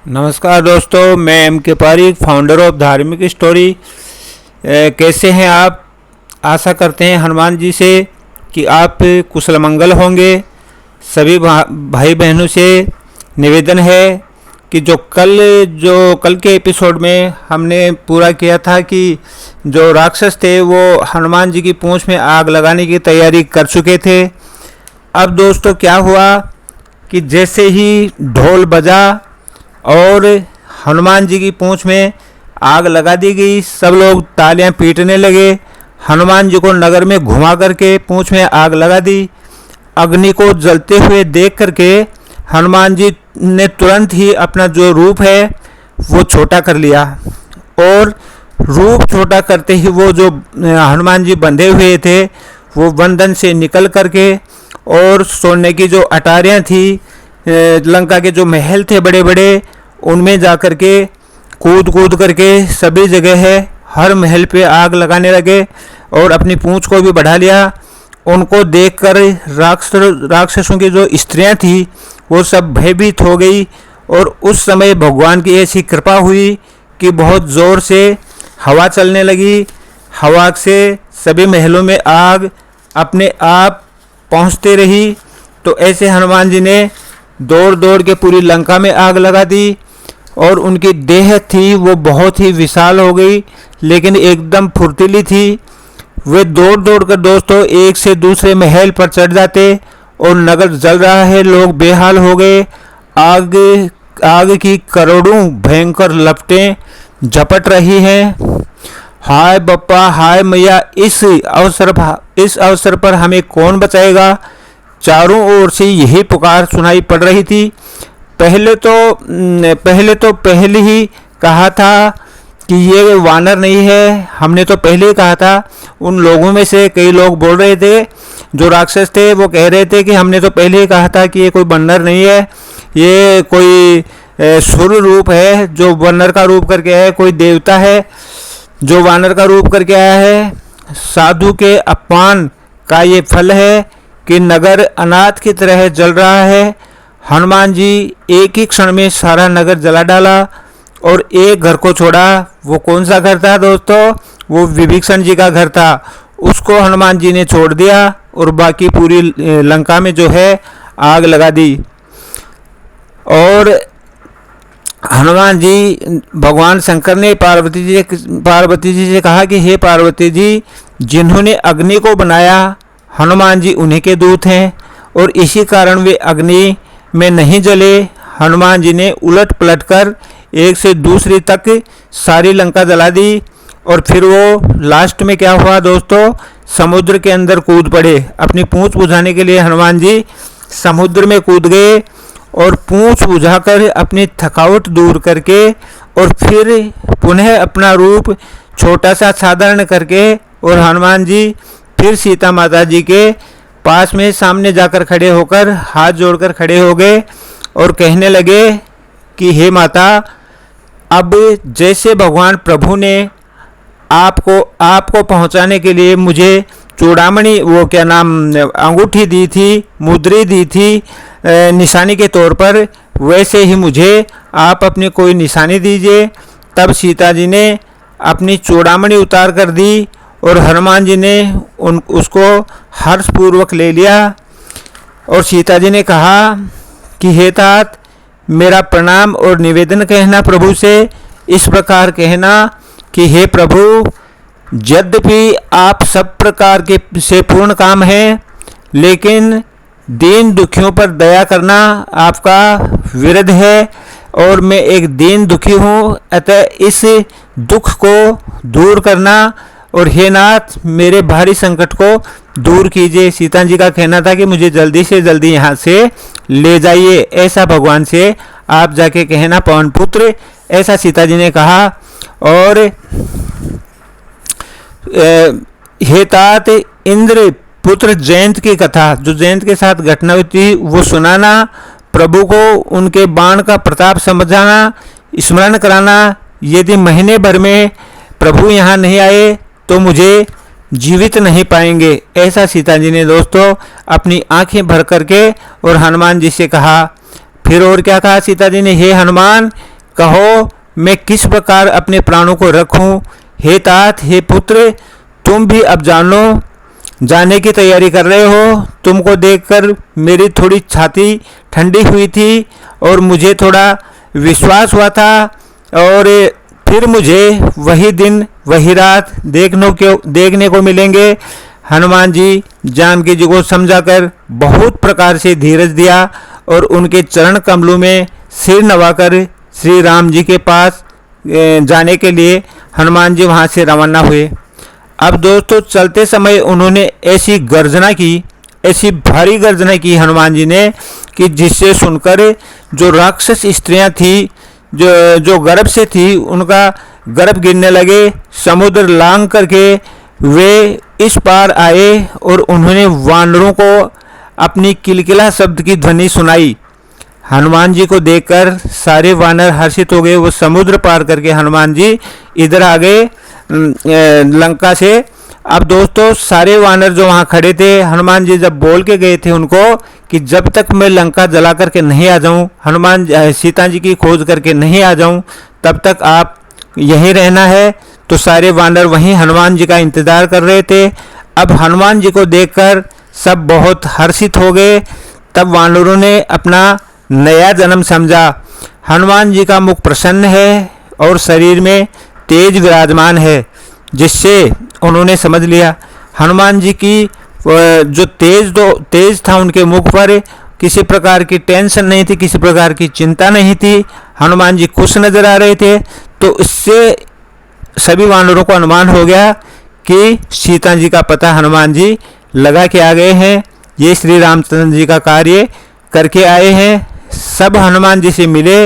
नमस्कार दोस्तों, मैं एम के पारिक, फाउंडर ऑफ धार्मिक स्टोरी। कैसे हैं आप? आशा करते हैं हनुमान जी से कि आप कुशल मंगल होंगे। सभी भाई बहनों से निवेदन है कि जो कल के एपिसोड में हमने पूरा किया था कि जो राक्षस थे वो हनुमान जी की पूंछ में आग लगाने की तैयारी कर चुके थे। अब दोस्तों क्या हुआ कि जैसे ही ढोल बजा और हनुमान जी की पूंछ में आग लगा दी गई, सब लोग तालियां पीटने लगे। हनुमान जी को नगर में घुमा करके पूंछ में आग लगा दी। अग्नि को जलते हुए देख करके हनुमान जी ने तुरंत ही अपना जो रूप है वो छोटा कर लिया, और रूप छोटा करते ही वो जो हनुमान जी बंधे हुए थे वो बंधन से निकल करके और सोने की जो अटारियाँ थी, लंका के जो महल थे बड़े बड़े, उनमें जा कर के कूद करके सभी जगह है हर महल पे आग लगाने लगे और अपनी पूंछ को भी बढ़ा लिया। उनको देखकर राक्षसों की जो स्त्रियां थी वो सब भयभीत हो गई, और उस समय भगवान की ऐसी कृपा हुई कि बहुत ज़ोर से हवा चलने लगी। हवा से सभी महलों में आग अपने आप पहुंचते रही। तो ऐसे हनुमान जी ने दौड़ के पूरी लंका में आग लगा दी, और उनकी देह थी वो बहुत ही विशाल हो गई, लेकिन एकदम फुर्तीली थी। वे दौड़ कर दोस्तों एक से दूसरे महल पर चढ़ जाते, और नगर जल रहा है, लोग बेहाल हो गए। आग की करोड़ों भयंकर लपटें झपट रही हैं। हाय बप्पा, हाय मैया, इस अवसर पर हमें कौन बचाएगा? चारों ओर से यही पुकार सुनाई पड़ रही थी। पहले ही कहा था कि ये वानर नहीं है। हमने तो पहले ही कहा था। उन लोगों में से कई लोग बोल रहे थे, जो राक्षस थे वो कह रहे थे कि हमने तो पहले ही कहा था कि ये कोई वानर नहीं है, ये कोई सुर रूप है जो वानर का रूप करके आया है, कोई देवता है जो वानर का रूप करके आया है। साधु के अपमान का ये फल है कि नगर अनाथ की तरह जल रहा है। हनुमान जी एक ही क्षण में सारा नगर जला डाला, और एक घर को छोड़ा। वो कौन सा घर था दोस्तों? वो विभीषण जी का घर था। उसको हनुमान जी ने छोड़ दिया और बाकी पूरी लंका में जो है आग लगा दी। और हनुमान जी, भगवान शंकर ने पार्वती जी से कहा कि हे पार्वती जी, जिन्होंने अग्नि को बनाया हनुमान जी उन्हीं के दूत हैं, और इसी कारण वे अग्नि में नहीं जले। हनुमान जी ने उलट पलट कर एक से दूसरी तक सारी लंका जला दी। और फिर वो लास्ट में क्या हुआ दोस्तों? समुद्र के अंदर कूद पड़े। अपनी पूंछ बुझाने के लिए हनुमान जी समुद्र में कूद गए, और पूंछ बुझाकर अपनी थकावट दूर करके और फिर पुनः अपना रूप छोटा सा साधारण करके, और हनुमान जी फिर सीता माता जी के पास में सामने जाकर खड़े होकर हाथ जोड़कर खड़े हो गए और कहने लगे कि हे माता, अब जैसे भगवान प्रभु ने आपको पहुंचाने के लिए मुझे चूड़ामणि, वो क्या नाम, अंगूठी दी थी, मुद्री दी थी निशानी के तौर पर, वैसे ही मुझे आप अपनी कोई निशानी दीजिए। तब सीता जी ने अपनी चूड़ामणि उतार कर दी, और हनुमान जी ने उसको हर्षपूर्वक ले लिया। और सीता जी ने कहा कि हे तात, मेरा प्रणाम और निवेदन कहना प्रभु से, इस प्रकार कहना कि हे प्रभु, यद्यपि आप सब प्रकार के से पूर्ण काम है, लेकिन दीन दुखियों पर दया करना आपका विरध है, और मैं एक दीन दुखी हूँ, अतः इस दुख को दूर करना, और हे नाथ, मेरे भारी संकट को दूर कीजिए। सीता जी का कहना था कि मुझे जल्दी से जल्दी यहाँ से ले जाइए, ऐसा भगवान से आप जाके कहना पवन पुत्र, ऐसा सीता जी ने कहा। और हे तात, इंद्र पुत्र जयंत की कथा, जो जयंत के साथ घटना हुई थी, वो सुनाना, प्रभु को उनके बाण का प्रताप समझाना, स्मरण कराना। यदि महीने भर में प्रभु यहाँ नहीं आए तो मुझे जीवित नहीं पाएंगे, ऐसा सीता जी ने दोस्तों अपनी आंखें भर करके और हनुमान जी से कहा। फिर और क्या कहा सीता जी ने? हे हनुमान, कहो मैं किस प्रकार अपने प्राणों को रखूं। हे तात, हे पुत्र, तुम भी अब जाने की तैयारी कर रहे हो। तुमको देखकर मेरी थोड़ी छाती ठंडी हुई थी और मुझे थोड़ा विश्वास हुआ था, और फिर मुझे वही दिन वही रात देखने को मिलेंगे। हनुमान जी जानकी जी को समझाकर बहुत प्रकार से धीरज दिया और उनके चरण कमलों में सिर नवाकर श्री राम जी के पास जाने के लिए हनुमान जी वहाँ से रवाना हुए। अब दोस्तों, चलते समय उन्होंने ऐसी गर्जना की, ऐसी भारी गर्जना की हनुमान जी ने, कि जिससे सुनकर जो राक्षस स्त्रियां थी, जो गर्भ से थी, उनका गर्भ गिरने लगे। समुद्र लांघ करके वे इस पार आए और उन्होंने वानरों को अपनी किलकिला शब्द की ध्वनि सुनाई। हनुमान जी को देखकर सारे वानर हर्षित हो गए। वो समुद्र पार करके हनुमान जी इधर आ गए लंका से। अब दोस्तों, सारे वानर जो वहाँ खड़े थे, हनुमान जी जब बोल के गए थे उनको कि जब तक मैं लंका जला करके नहीं आ जाऊँ, सीता जी की खोज करके नहीं आ जाऊँ, तब तक आप यहीं रहना है। तो सारे वानर वहीं हनुमान जी का इंतज़ार कर रहे थे। अब हनुमान जी को देखकर सब बहुत हर्षित हो गए। तब वानरों ने अपना नया जन्म समझा। हनुमान जी का मुख प्रसन्न है और शरीर में तेज विराजमान है, जिससे उन्होंने समझ लिया हनुमान जी की जो तेज था उनके मुख पर, किसी प्रकार की टेंशन नहीं थी, किसी प्रकार की चिंता नहीं थी। हनुमान जी खुश नजर आ रहे थे। तो इससे सभी वानरों को अनुमान हो गया कि सीता जी का पता हनुमान जी लगा के आ गए हैं, ये श्री रामचंद्र जी का कार्य करके आए हैं। सब हनुमान जी से मिले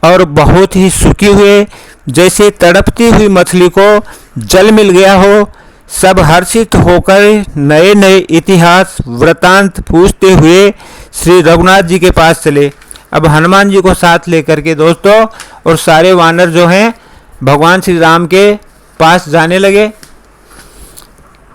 और बहुत ही सुखी हुए, जैसे तड़पती हुई मछली को जल मिल गया हो। सब हर्षित होकर नए नए इतिहास वृतांत पूछते हुए श्री रघुनाथ जी के पास चले। अब हनुमान जी को साथ लेकर के दोस्तों और सारे वानर जो हैं भगवान श्री राम के पास जाने लगे।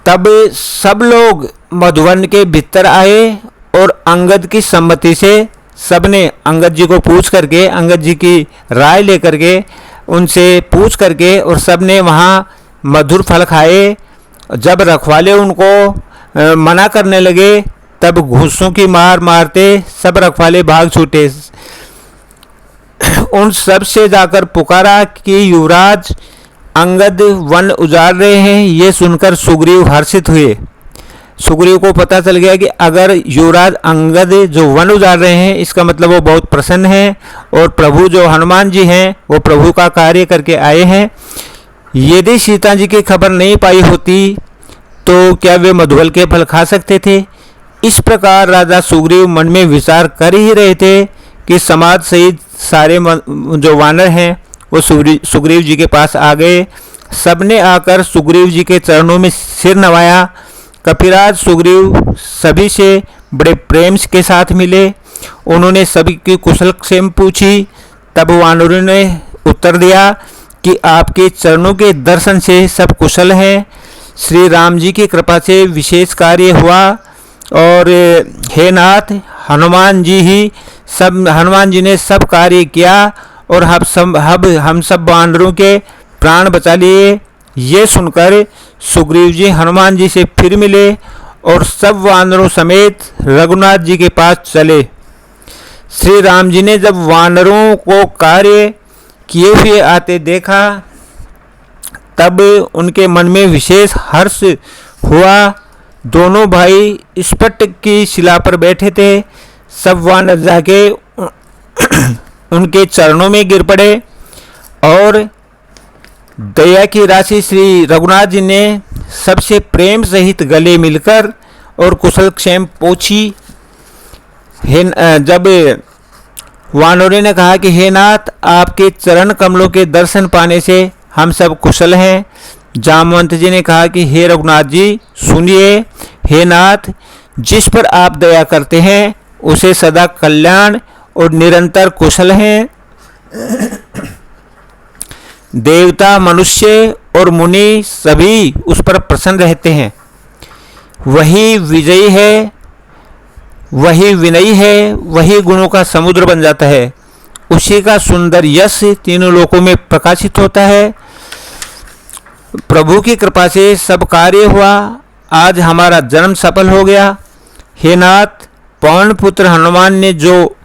तब सब लोग मधुवन के भीतर आए और अंगद की सम्मति से सबने अंगद जी को पूछ करके, अंगद जी की राय लेकर के, उनसे पूछ करके, और सबने वहाँ मधुर फल खाए। जब रखवाले उनको मना करने लगे, तब घूंसों की मार मारते सब रखवाले भाग छूटे। उन सब से जाकर पुकारा कि युवराज अंगद वन उजाड़ रहे हैं। ये सुनकर सुग्रीव हर्षित हुए। सुग्रीव को पता चल गया कि अगर युवराज अंगद जो वन उजाड़ रहे हैं, इसका मतलब वो बहुत प्रसन्न हैं और प्रभु जो हनुमान जी हैं वो प्रभु का कार्य करके आए हैं। यदि सीता जी की खबर नहीं पाई होती तो क्या वे मधुबल के फल खा सकते थे। इस प्रकार राजा सुग्रीव मन में विचार कर ही रहे थे कि समाज सहित सारे जो वानर हैं वो सुग्रीव जी के पास आ गए। सबने आकर सुग्रीव जी के चरणों में सिर नवाया। कपिराज सुग्रीव सभी से बड़े प्रेम के साथ मिले। उन्होंने सभी की कुशल क्षेम पूछी। तब वानरों ने उत्तर दिया कि आपके चरणों के दर्शन से सब कुशल हैं। श्री राम जी की कृपा से विशेष कार्य हुआ और हे नाथ, हनुमान जी ने सब कार्य किया और हम सब वानरों के प्राण बचा लिए। ये सुनकर सुग्रीव जी हनुमान जी से फिर मिले और सब वानरों समेत रघुनाथ जी के पास चले। श्री राम जी ने जब वानरों को कार्य किए हुए आते देखा, तब उनके मन में विशेष हर्ष हुआ। दोनों भाई स्फट की शिला पर बैठे थे। सब वानर जाके उनके चरणों में गिर पड़े और दया की राशि श्री रघुनाथ जी ने सबसे प्रेम सहित गले मिलकर और कुशल क्षेम पूछी। जब वानरों ने कहा कि हे नाथ, आपके चरण कमलों के दर्शन पाने से हम सब कुशल हैं। जामवंत जी ने कहा कि हे रघुनाथ जी सुनिए। हे नाथ, जिस पर आप दया करते हैं उसे सदा कल्याण और निरंतर कुशल हैं। देवता, मनुष्य और मुनि सभी उस पर प्रसन्न रहते हैं। वही विजयी है, वही विनयी है, वही गुणों का समुद्र बन जाता है। उसी का सुंदर यश तीनों लोकों में प्रकाशित होता है। प्रभु की कृपा से सब कार्य हुआ, आज हमारा जन्म सफल हो गया। हे नाथ, पवन पुत्र हनुमान ने जो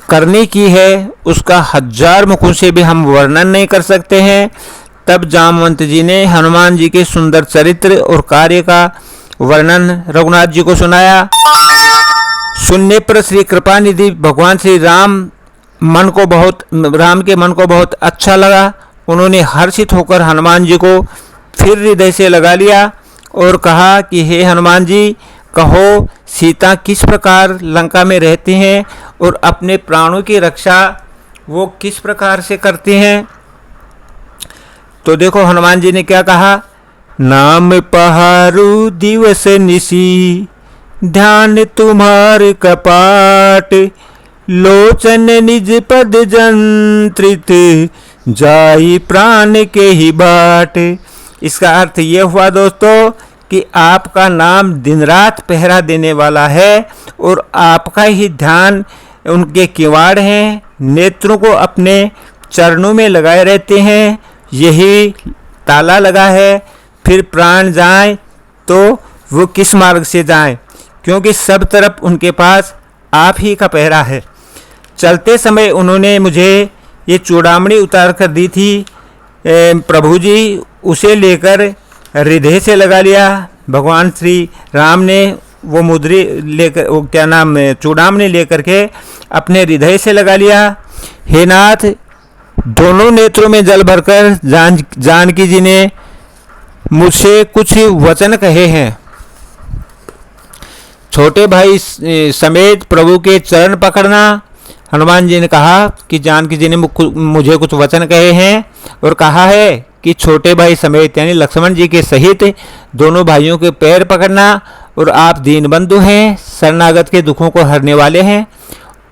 करनी की है उसका 1000 मुखों से भी हम वर्णन नहीं कर सकते हैं। तब जामवंत जी ने हनुमान जी के सुंदर चरित्र और कार्य का वर्णन रघुनाथ जी को सुनाया। सुनने पर श्री कृपानिधि भगवान श्री राम के मन को बहुत अच्छा लगा। उन्होंने हर्षित होकर हनुमान जी को फिर हृदय से लगा लिया और कहा कि हे हनुमान जी, कहो सीता किस प्रकार लंका में रहती हैं और अपने प्राणों की रक्षा वो किस प्रकार से करती हैं। तो देखो हनुमान जी ने क्या कहा, नाम पहारू दिवस निशी, ध्यान तुम्हार कपाट, लोचन निज पद जंत्रित, जाई प्राण के ही बाट। इसका अर्थ ये हुआ दोस्तों कि आपका नाम दिन रात पहरा देने वाला है और आपका ही ध्यान उनके किवाड़ हैं, नेत्रों को अपने चरणों में लगाए रहते हैं, यही ताला लगा है। फिर प्राण जाएं तो वो किस मार्ग से जाएं, क्योंकि सब तरफ उनके पास आप ही का पहरा है। चलते समय उन्होंने मुझे ये चूड़ामणि उतार कर दी थी प्रभु जी, उसे लेकर हृदय से लगा लिया। भगवान श्री राम ने वो मुद्री लेकर, वो क्या नाम चूड़ामणि लेकर के अपने हृदय से लगा लिया। हे नाथ, दोनों नेत्रों में जल भरकर जानकी जी ने मुझसे कुछ वचन कहे हैं। छोटे भाई समेत प्रभु के चरण पकड़ना। हनुमान जी ने कहा कि जानकी जी ने मुझे कुछ वचन कहे हैं और कहा है कि छोटे भाई समेत यानी लक्ष्मण जी के सहित दोनों भाइयों के पैर पकड़ना। और आप दीनबंधु हैं, शरणागत के दुखों को हरने वाले हैं,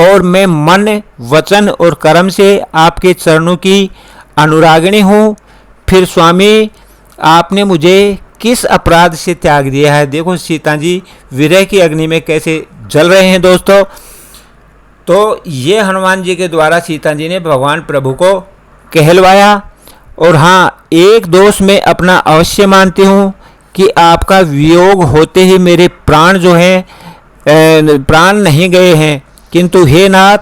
और मैं मन वचन और कर्म से आपके चरणों की अनुरागिणी हूँ। फिर स्वामी, आपने मुझे किस अपराध से त्याग दिया है। देखो सीता जी विरह की अग्नि में कैसे जल रहे हैं दोस्तों। तो ये हनुमान जी के द्वारा सीता जी ने भगवान प्रभु को कहलवाया। और हाँ, एक दोष मैं अपना अवश्य मानती हूँ कि आपका वियोग होते ही मेरे प्राण जो हैं, प्राण नहीं गए हैं, किंतु हे नाथ,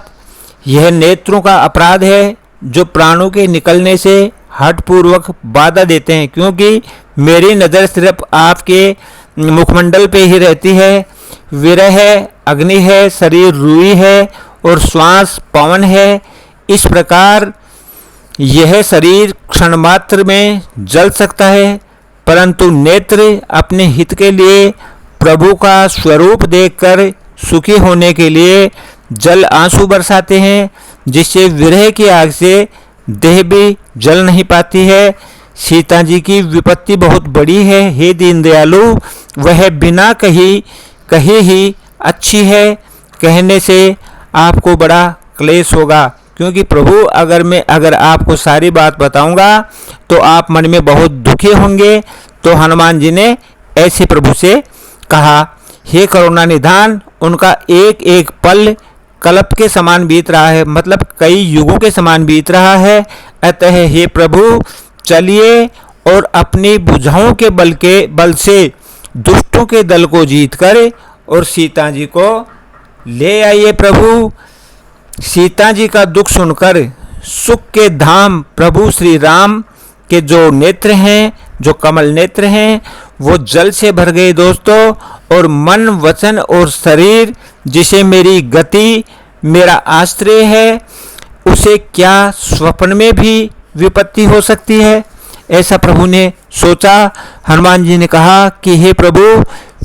यह नेत्रों का अपराध है जो प्राणों के निकलने से हठपूर्वक बाधा देते हैं, क्योंकि मेरी नज़र सिर्फ आपके मुखमंडल पे ही रहती है। विरह है, अग्नि है, शरीर रूई है और श्वास पवन है। इस प्रकार यह शरीर क्षण मात्र में जल सकता है, परंतु नेत्र अपने हित के लिए प्रभु का स्वरूप देखकर सुखी होने के लिए जल आंसू बरसाते हैं, जिससे विरह की आग से देह भी जल नहीं पाती है। सीता जी की विपत्ति बहुत बड़ी है हे दीनदयालु, वह बिना कहे ही अच्छी है, कहने से आपको बड़ा क्लेश होगा। क्योंकि प्रभु, अगर आपको सारी बात बताऊंगा तो आप मन में बहुत दुखी होंगे। तो हनुमान जी ने ऐसे प्रभु से कहा। हे करुणा निधान, उनका एक एक पल कल्प के समान बीत रहा है, मतलब कई युगों के समान बीत रहा है। अतः हे प्रभु, चलिए और अपनी भुजाओं के बल से दुष्टों के दल को जीत कर और सीता जी को ले आइए। प्रभु, सीता जी का दुख सुनकर सुख के धाम प्रभु श्री राम के जो नेत्र हैं, जो कमल नेत्र हैं, वो जल से भर गए दोस्तों। और मन, वचन और शरीर, जिसे मेरी गति मेरा आश्रय है, उसे क्या स्वप्न में भी विपत्ति हो सकती है, ऐसा प्रभु ने सोचा। हनुमान जी ने कहा कि हे प्रभु,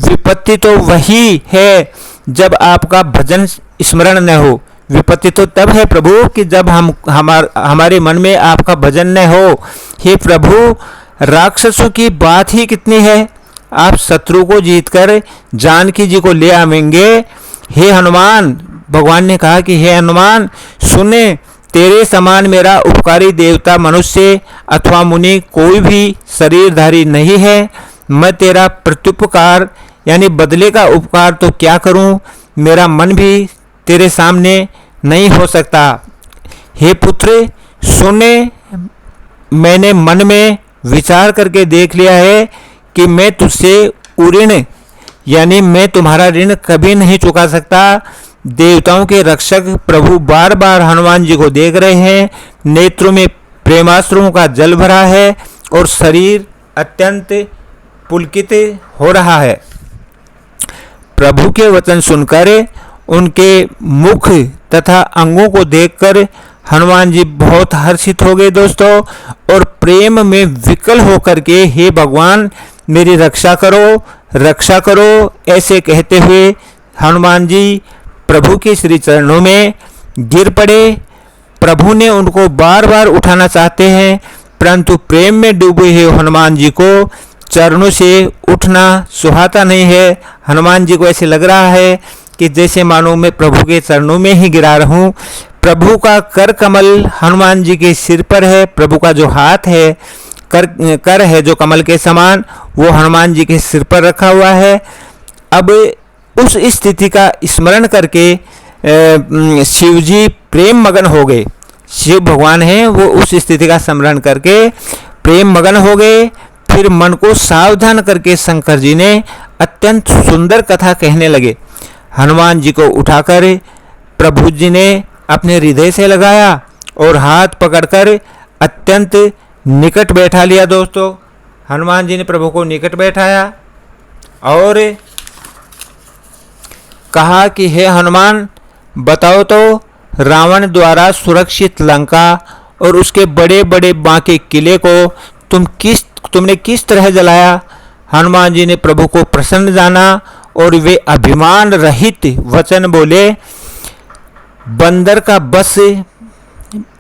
विपत्ति तो वही है जब आपका भजन स्मरण न हो। विपत्ति तो तब है प्रभु कि जब हमारे मन में आपका भजन न हो। हे प्रभु, राक्षसों की बात ही कितनी है, आप शत्रु को जीतकर जानकी जी को ले आवेंगे। हे हनुमान, भगवान ने कहा कि हे हनुमान, सुने, तेरे समान मेरा उपकारी देवता, मनुष्य अथवा मुनि कोई भी शरीरधारी नहीं है। मैं तेरा प्रत्युपकार यानी बदले का उपकार तो क्या करूं, मेरा मन भी तेरे सामने नहीं हो सकता। हे पुत्र सुने, मैंने मन में विचार करके देख लिया है कि मैं तुझसे ऋण यानी मैं तुम्हारा ऋण कभी नहीं चुका सकता। देवताओं के रक्षक प्रभु बार बार हनुमान जी को देख रहे हैं, नेत्रों में प्रेमाश्रुओं का जल भरा है और शरीर अत्यंत पुलकित हो रहा है। प्रभु के वचन सुनकर, उनके मुख तथा अंगों को देखकर हनुमान जी बहुत हर्षित हो गए दोस्तों, और प्रेम में विकल होकर के हे भगवान मेरी रक्षा करो ऐसे कहते हुए हनुमान जी प्रभु के श्री चरणों में गिर पड़े। प्रभु ने उनको बार बार उठाना चाहते हैं, परंतु प्रेम में डूबे हुए हनुमान जी को चरणों से उठना सुहाता नहीं है। हनुमान जी को ऐसे लग रहा है कि जैसे मानो मैं प्रभु के चरणों में ही गिरा रहूं। प्रभु का कर कमल हनुमान जी के सिर पर है, प्रभु का जो हाथ है कर है जो कमल के समान, वो हनुमान जी के सिर पर रखा हुआ है। अब उस स्थिति का स्मरण करके शिव जी प्रेम मगन हो गए। शिव भगवान हैं, वो उस स्थिति का स्मरण करके प्रेम मगन हो गए। फिर मन को सावधान करके शंकर जी ने अत्यंत सुंदर कथा कहने लगे। हनुमान जी को उठाकर प्रभु जी ने अपने हृदय से लगाया और हाथ पकड़कर अत्यंत निकट बैठा लिया दोस्तों। हनुमान जी ने प्रभु को निकट बैठाया और कहा कि हे हनुमान, बताओ तो रावण द्वारा सुरक्षित लंका और उसके बड़े बड़े बांके किले को तुमने किस तरह जलाया। हनुमान जी ने प्रभु को प्रसन्न जाना और वे अभिमान रहित वचन बोले, बंदर का बस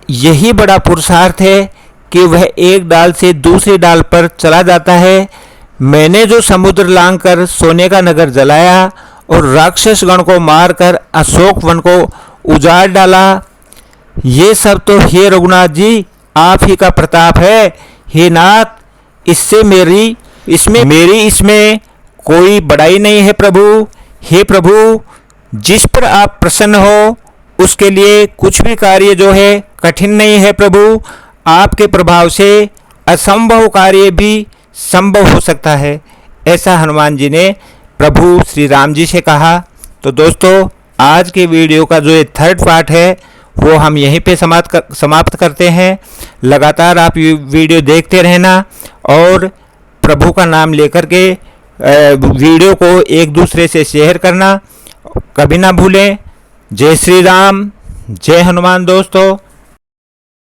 यही बड़ा पुरुषार्थ है कि वह एक डाल से दूसरी डाल पर चला जाता है। मैंने जो समुद्र लांघकर सोने का नगर जलाया और राक्षस गण को मारकर अशोक वन को उजाड़ डाला, ये सब तो हे रघुनाथ जी आप ही का प्रताप है। हे नाथ, इसमें कोई बड़ाई नहीं है प्रभु। हे प्रभु, जिस पर आप प्रसन्न हो उसके लिए कुछ भी कार्य जो है कठिन नहीं है प्रभु। आपके प्रभाव से असंभव कार्य भी संभव हो सकता है। ऐसा हनुमान जी ने प्रभु श्री राम जी से कहा। तो दोस्तों, आज के वीडियो का जो ये थर्ड पार्ट है वो हम यहीं पे समाप्त करते हैं। लगातार आप वीडियो देखते रहना और प्रभु का नाम लेकर के वीडियो को एक दूसरे से शेयर करना कभी ना भूलें। जय श्री राम, जय हनुमान दोस्तों।